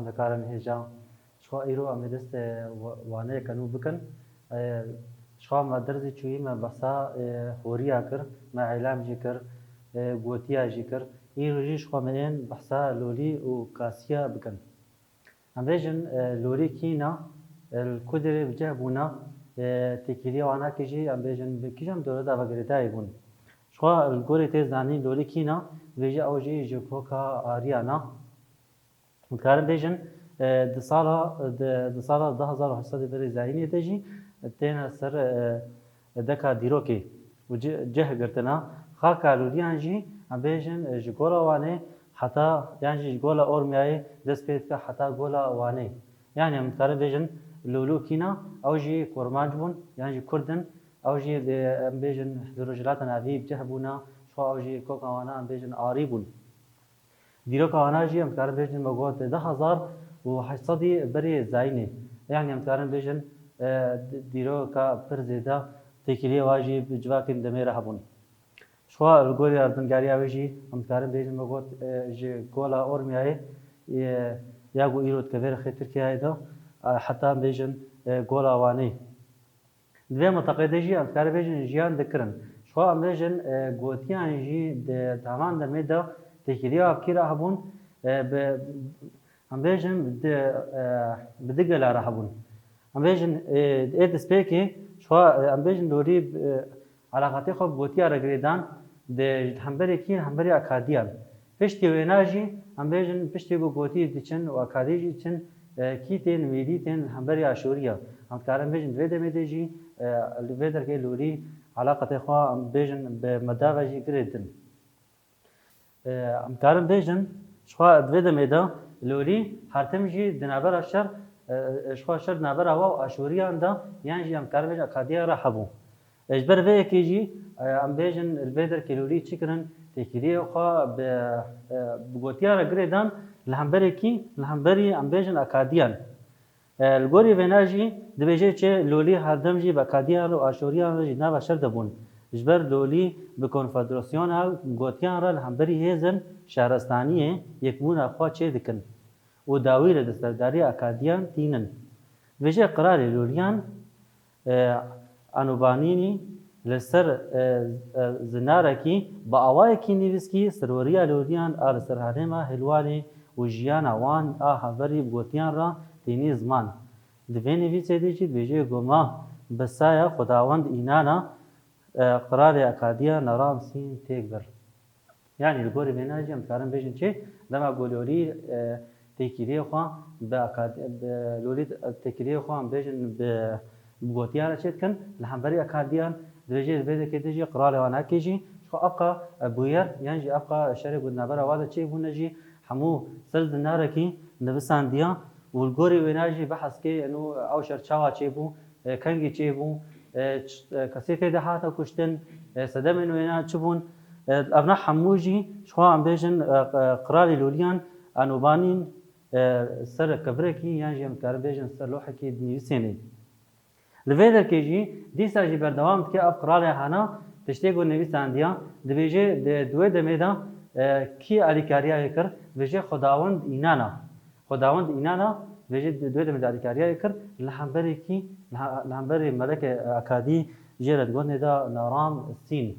خوندەکارن هێژا شخوا ئیرۆ ئەمێ دەست وانەیەکەن و بکەن شخوا مە دەرزی چوویمە بەسا هۆریا کرد مە عیلامژی کرد گوتیاژی کرد ئیرۆژی شخوامەیەن بەسا لۆلی و کاسیە بکەن ئەمبێژن لۆلی کینە کودرێ بجە بوونە تێکیلیە واناکێژی ئەمبێژن کیژەم دۆرەدا بەگرێدای بوون شخوا گۆرێ تێزانی لۆلی کینە بێژە ئەوژی ژێکۆکە ئاریانە متکارم بێژن di sala 2008 berê zayînê de jî têne ser deka dîrokê û cih girtina xaka lûliyan jî em bêjin ji gola wanê heta yan jî ji gola ormiyayê dest pê dike heta gola wanê yani em dikarin bêjin lûlû kîna ew jî kormanc bûn yan jî kurdin ew jî em bêjin di rojhilata navî cih bûna xwe ew jî koka wana em bêjin arî bûn dîroka wana jî em dikarin bêjin me got 10,800 berê zayînê yani em dikarin bêjin dîroka pir zêde têkiliyê wa jî bi civakên demê re hebûn şwa li gorî erdingariya wê jî em dikarin bêjin me got ji gola ormiyayê ya ku îro dikeve rexê Tirkiyeyê de heta em bêjin gola wanê di vê mintaqê de jî em dikarin bêjin jiyan dikirin şwa em bêjin gotiyan jî di daman demê de têkiliya kî re hebûn em bêjin bi digela re hebûn em bêjin ê destpêkê şwa em bêjin lorî alaqatê xwe bi gotiya re girêdan di hemberê kî hemberê akadiyan piştî wêna jî em bêjin piştî ku gotiyê diçin û akadî jî diçin kî tên wêdî tên hemberê aşûriya em dikarin bêjin di vê demê de jî li vê derkê lorî alaqetê xwe em bêjin bi medava jî girêdin em dikarin bêjin şwa di vê demê de lorî hertim jî di navbera şer şwa şer di navbera we û aşûriyan de yan jî em dikarin bêjin akadiya re hebû ji ber vê yekê jî em bêjin li vê derkê lorî çi kirin têkiliyê xwe bi gotiya re girêdan li hemberê kî li hemberî em bêjin akadiyan li gorî vêna jî dibêje çê lolî herdem jî bi akadiyan û aşûriyan re jî nava şer dibûn ji ber lolî bi konfederasyona gotiyan re li hemberî hêzin şaristaniyê yekbûna xwe çê dikin û dawî li destberdariya akadiyan tînin dibêje qirarê loliyan Anûbanînî li ser zinarekî bi awayekî nivîskî serweriya loliyan a li ser herêma Hêlwanê û jiyana wan a haverî bi gotiyan re tînî ziman di vê nivîsê de jî dibêje goma bi saya Xwedawend înana qirarê akadiya Neramsîn têk bir yani li gorî vêna jî em dikarin bêjin çê dema ku lolî têkiliyê xwe bi lolî têkiliyê xwe em bêjin bi gotiyan re çê dikin li hemberî akadiyan dibêje li vê derkê de jî qirarê wanakê jî xwe evqa bûyer yan jî evqa şerê ku di navbera wa de çêbûne jî hemû ser zinarekî nivisandiya û li gorî wêna jî beheskê enû ew şer çawa çêbû kengê çêbû kesê tê de hate kuştin sedemên wêna çi bûn ev ne hemû jî şwa em bêjin qirarê loliyan Anûbanîn ser kevirekî yan jî em dikarin bêjin ser lohekî nivîsênê li vê derkê jî dîsa jî berdewam dike ev qirarê hene tiştê ku nivîsandiya dibêje di wê demê de kî alîkariyayê kir dibêje Xwedawend înana Xwedawend înana dibêje di wê demê de alîkariyayê kir li hemberê kî li hemberê melekê akadî jê re di gondê de Neramsîn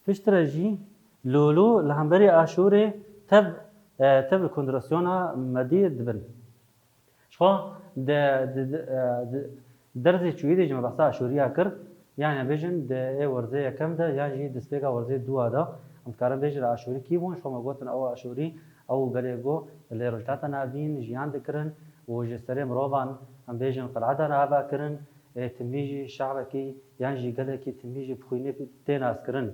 piştre jî lûlû li hemberê aşûrê tev li konfederasyona medî dibin şwa derzê çûyî de jî me behsa aşûriya kir yani em bêjin di ê werzê yekem de yan jî destpêka werzê dûwa de em dikarin bêjin aşûrî kî bûn şwa me gotin ew aşûrî ew gelê got lê rojhilata navîn jiyan dikirin û ji serê mirovan em bêjin qeleta nava kirin timî jî şeعبekî yan jî gelekî timî jî bixwînê tê naskirin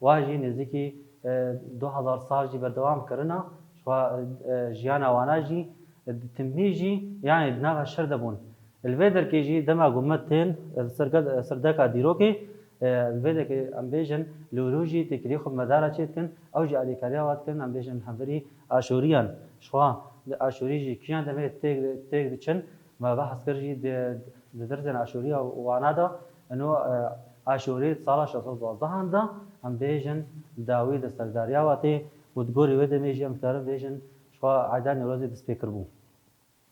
wa jî nêzîkî 2000 sal jî berdewam kirina şwa jiyana wana jî timî jî yani di nava şer de bûn li vê derkê jî dema ku me tên serdeka dîrokê li vê derkê em bêjin lûlû jî têkiliyê xwe medara çê dikin ew jî alîkariya wa dikin em bêjin hemberî aşûriyan şwa aşûrî jî kîjan demê têk diçin me behs kir jî di derzên aşûriya wana de enû aşûrî sala 612 de em bêjin dawî li serdariya wa tê û di gorî wê demê jî em dikarin bêjin şwa eyda Newrozê destpê kirbû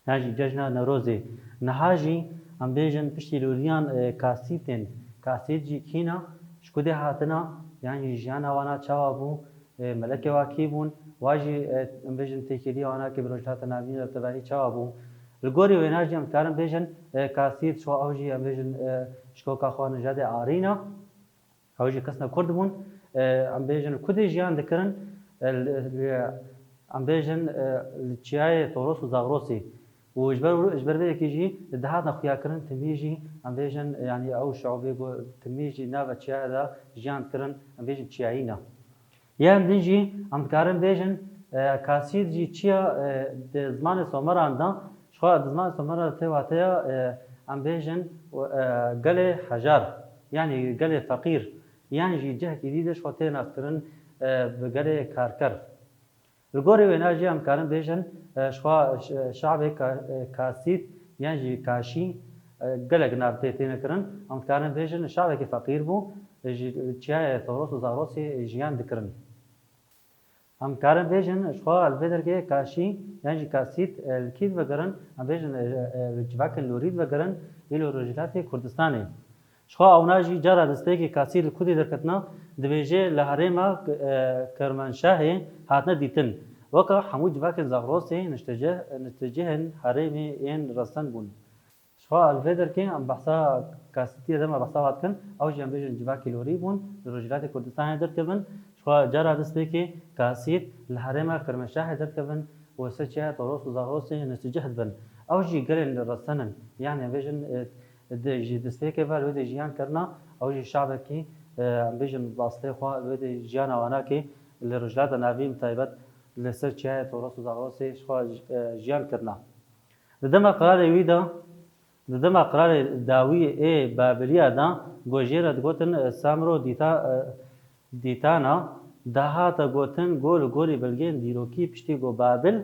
يعني ججنا نوروزي نهاجي ام بيجن بشتي لوريان كاسيتين كاسيت جي كينا شكودي هاتنا يعني جانا وانا تشاوبو ملكه واكيبون واجي ام بيجن تيكيلي وانا كبروجات نابين تبعي تشاوبو الجوري ويناجي ام كارم بيجن كاسيت شو اوجي ام بيجن شكوكا خوان جادي ارينا اوجي كسنا كردبون ام بيجن كودي جيان ذكرن ام بيجن التشاي توروس وزاغروسي وإجبار بيك يجي الدهاتنا خويا كرن تميجي ام بيجن يعني او شعوبي تميجي نافا تشاي هذا جيان كرن ام بيجن تشاينا يا بنجي ام كارن بيجن كاسيد جي تشيا زمان سومران دا شو زمان سومران تواتيا ام بيجن قلي حجار يعني قلي فقير يعني جي جهه جديده شو تينا كرن بقلي كاركر الجوري ويناجي ام كارن بيجن شو شعبي كاسيد يعني كاشي قلق نابتي تينا كرن ام كارن بيجن شعبي فقير بو جي تشاي توروس وزاروسي جيان ذكرن ام كارن بيجن شو الفيدر كي كاشي يعني كاسيت الكيد وگرن ام بيجن جواك لوريد وگرن الى رجلات كردستاني شو اوناجي جرا دستيكي كاسيت الكودي دركتنا دبيجي لهريما كرمانشاه هاتنا ديتن وكا حمود جواك زغروسي نتجهن هريمي ان رسن بون شو الفيدر كي ام بحثا كاسيتي دما بحثا واتكن او جنب بيجن جواك لوري بون رجلات كردستاني دركبن شو جرا دستيكي كاسيت الهرمه كرمشاه دركبن وسچه طروس وزاغروسي نتجهد بن او جي قال الرسنن يعني بيجن جي دستيكي فال ودي جيان كرنا او جي شعبكي بيجن باصلي خو ودي جيانا واناكي لرجلات نافيم تايبت لسچه طروس وزاغروسي شو جيان كرنا دما قرار ويدا دما قرار داوي اي بابليا دا گوجيرت گوتن سامرو دیتانا دهاتا گوتن گول گوری بلگین دیروکی پشتی گو بابل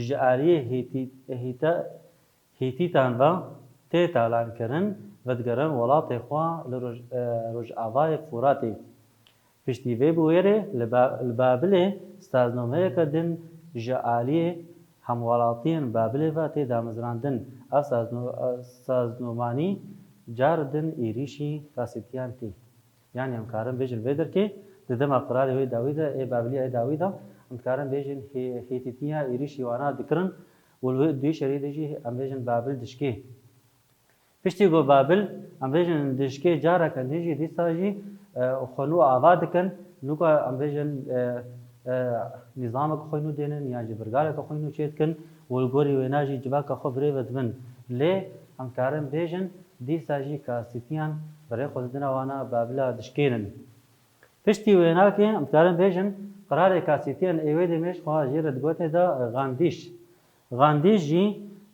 جعالی هیتیتان و تیتالان کرن ودگرن ولات خوا لرج آوای فوراتی پشتی وی بویره لبابل استازنومه کدن جعالی همولاتین بابل و تی دامزراندن استازنومانی جاردن ایریشی کاسیتیان تی يعني هم كارن بيجن فيدر كي دما قرار وي داويدا اي بابليا اي داويدا هم كارن بيجن هيتيتيا ايريشي وانا ذكرن والدي شريد يجي هم بيجن بابل دشكي فيشتي جو بابل هم بيجن دشكي جارا كان يجي دي ساجي خنو آباد كان نوكا هم بيجن نظامك خوينو دينن يا جبرغالك خوينو شيت كن والغوري ويناجي جباك خبري ودمن ليه هم كارن بيجن دي ساجي كاسيتيان برای خوددنا وانا بابلا دشکینن پشتی ویناکی امکارن بیجن قرار کاسیتیان ایوی دمیش خواه جیرد گوته دا غاندیش جی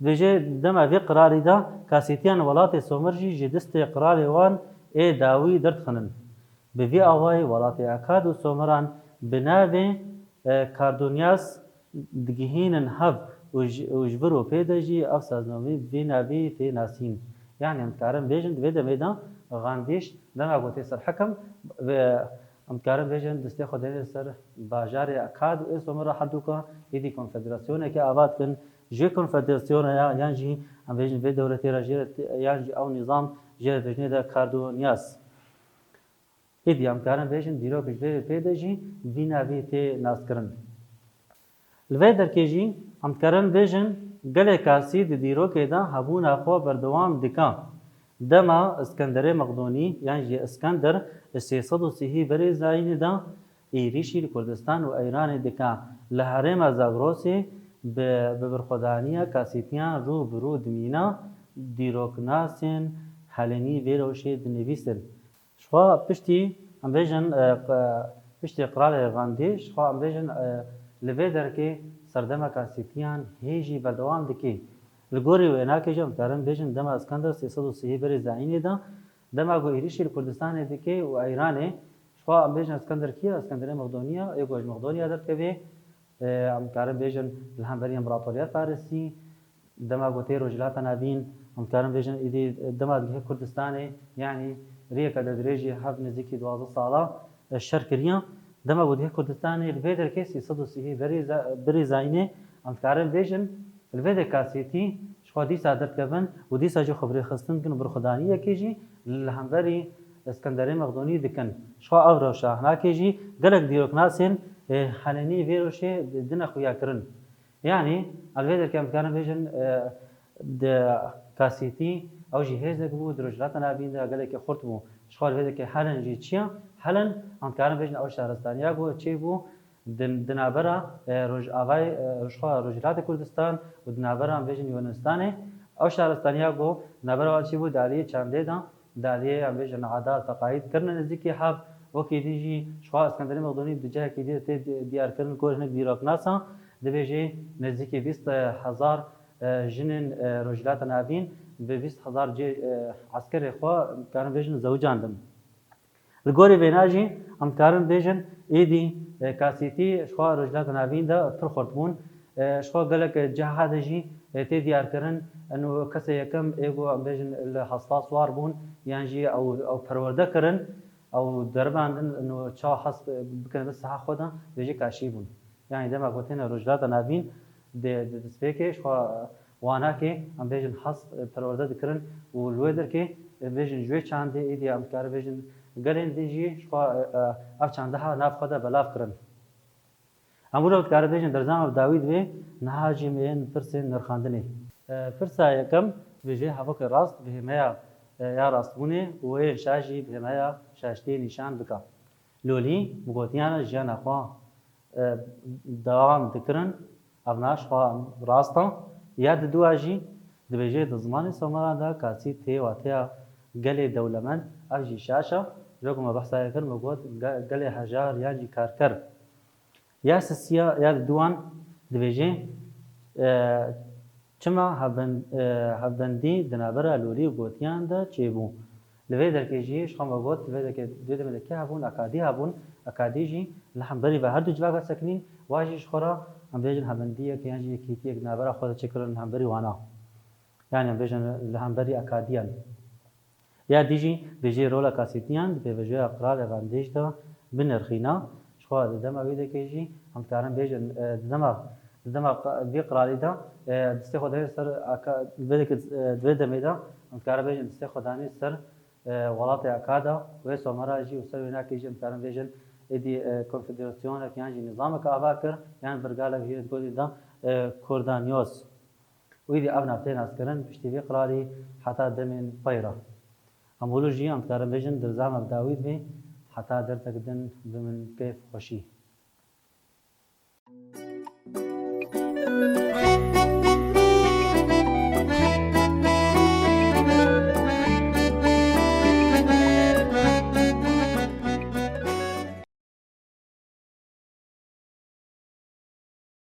بیجه دم اوی قراری دا کاسیتیان ولات سومر جی دست قراری وان ای داوی درد خنن بوی آوائی ولات اکاد و سومران بناوی کاردونیاس دگهینن هف وجبر و پیدا جی افسازنومی بی ناوی تی ناسین يعني امكارن بيجن دويدا ميدا غانديش دما قوتي سر حكم امكارن بيجن دستي خدين سر باجاري اكاد اسو مره حدوكا يدي كونفدراسيون كي اباد كن جي كونفدراسيون يانجي ام بيجن في دولتي راجير يانجي او نظام جير بيجن دا كاردونياس يدي امكارن بيجن ديرو بيجي بيدجي بينا بيتي ناسكرن الفيدر كيجي امكارن بيجن گله کاسی دیرو که دا هبون اخوا بردوام دکان دما اسکندر مقدونی یعنی اسکندر 330 بری زاین دا ایریشی کردستان و ایران دکان لحرم زاگروسی به برخدانیه کاسیتیان رو برو دمینا دیروکناسین حلنی ویروشی دنویسن شوا پشتی ام بیجن پشتی قرار غاندی شوا ام بیجن لویدر که سردما کاسیتیان هیجی بردوام دکی الگوری و ایناکی جم کارن بیجن دما اسکندر 330 بری زاینی دا دما گو ایریشی کردستان دکی و ایرانه شوا ام بیجن اسکندر کیا اسکندر مقدونیا ایگوج مقدونیا در کبی ام کارن بیجن الهمبری امپراتوریت فارسی دما گو تیرو جلات نابین ام کارن بیجن ایدی دما دکی کردستانه یعنی ریکا درجی حب نزدیکی 12 ساله شرکریان دما گو دکی کردستانه الفیدر کسی 330 بری زاینه ام کارن بیجن الفيدا كاسيتي شخوا ديسا درت كفن وديسا جو خبري خستن كن برخدانية كيجي الهمبري اسكندري مقدوني دكن شخوا أغرى شاهنا كيجي قلق ديروك ناسين حاليني فيروشي دنا خويا كرن يعني الفيدا كم كان بيجن كاسيتي او جهازك بو درجات نابين دا قالك خرطمو شخال الفيدا كي حالن جي تشيا حالن عم كان بيجن او شهرستانيا بو تشي بو دنابرا روج اغاي شخال رجلات كردستان ودنابرا عم بيجن يونستاني او شهرستانيا بو نابرا تشي بو دالي چانده دا دالي عم بيجن عادات تقاعد كرن نزديكي حاب وكي ديجي شخال اسكندري مقدوني بجاه كي ديار كرن كورنك ديروك ناسا دبيجي نزديكي 20000 جنن رجلات نابين ب 20000 جي عسكري خو كانوا بيجن زوجاندم الجوري بيناجي ام كارن بيجن ايدي كاسيتي شخو رجلات نابين دا تر خرطمون شخو قالك جهاد جي تي ديار كرن انه كسا يكم ايغو ام بيجن الحساس وار بون يعني جي او پرورده كرن او درباندن انه چا حس بكن بس خدا بيجي كاشيبون يعني دما قلتنا رجلات نابين د سبيكي شخو وانا كي ام بيجن حس پرورده دكرن والويدر كي بيجن جوي چاندي ايدي ام كار بيجن قالين ديجي شخو اف چاندها ناف خدا بلاف كرن امورو كار بيجن درزام داوود وي نهاجي من فرسين نرخاندني فرسا يكم بيجي هفك راست بهمايا يا راستبوني وي شاجي بهمايا شاشتي نشان بكا لولي مغوتيانا جانا خوا دوام دكرن افناش خوا راستا یاد دواجی دبیجه دزمانی سومرا دا کاسی تی واتیا گلی دولمن افجی شاشا جوکم بحثا یکر مگود گلی هجار یانجی کارکر یا سسیا یاد دوان دبیجه چما هفدندی دنابرا لولی گوتیان دا چیبو لوی درکیجی شخم مگود لوی درکی دوی دمدکی هبون اکادی جی لحم بری و هر دو جواگا سکنین واجی شخورا ام بيجن هبنديه كيانجي كيتيك نابرا خود تشكرن همبري وانا يعني ام بيجن الهمبري اكاديان يا ديجي بيجي رولا كاسيتيان بيجي اقرار انديش دا بنرخينا شو دما ويدا كيجي ام كارن بيجن دما بيقرا دا دستخو ده سر بدك دوده ميدا ام كارن بيجن دستخو داني سر ولات اكادا ويسو مراجي وسر هناك كيجي ام كارن بيجن ادي كونفدراسيون يعني نظام كافاكر يعني برقاله هي تقول ده كوردانيوس ويدي ابنا بتين عسكرن بشتي قراري حتى دمن بيرا امولوجي ام كارن بيجن درزام داوود بي حتى درتك دن بمن كيف خوشي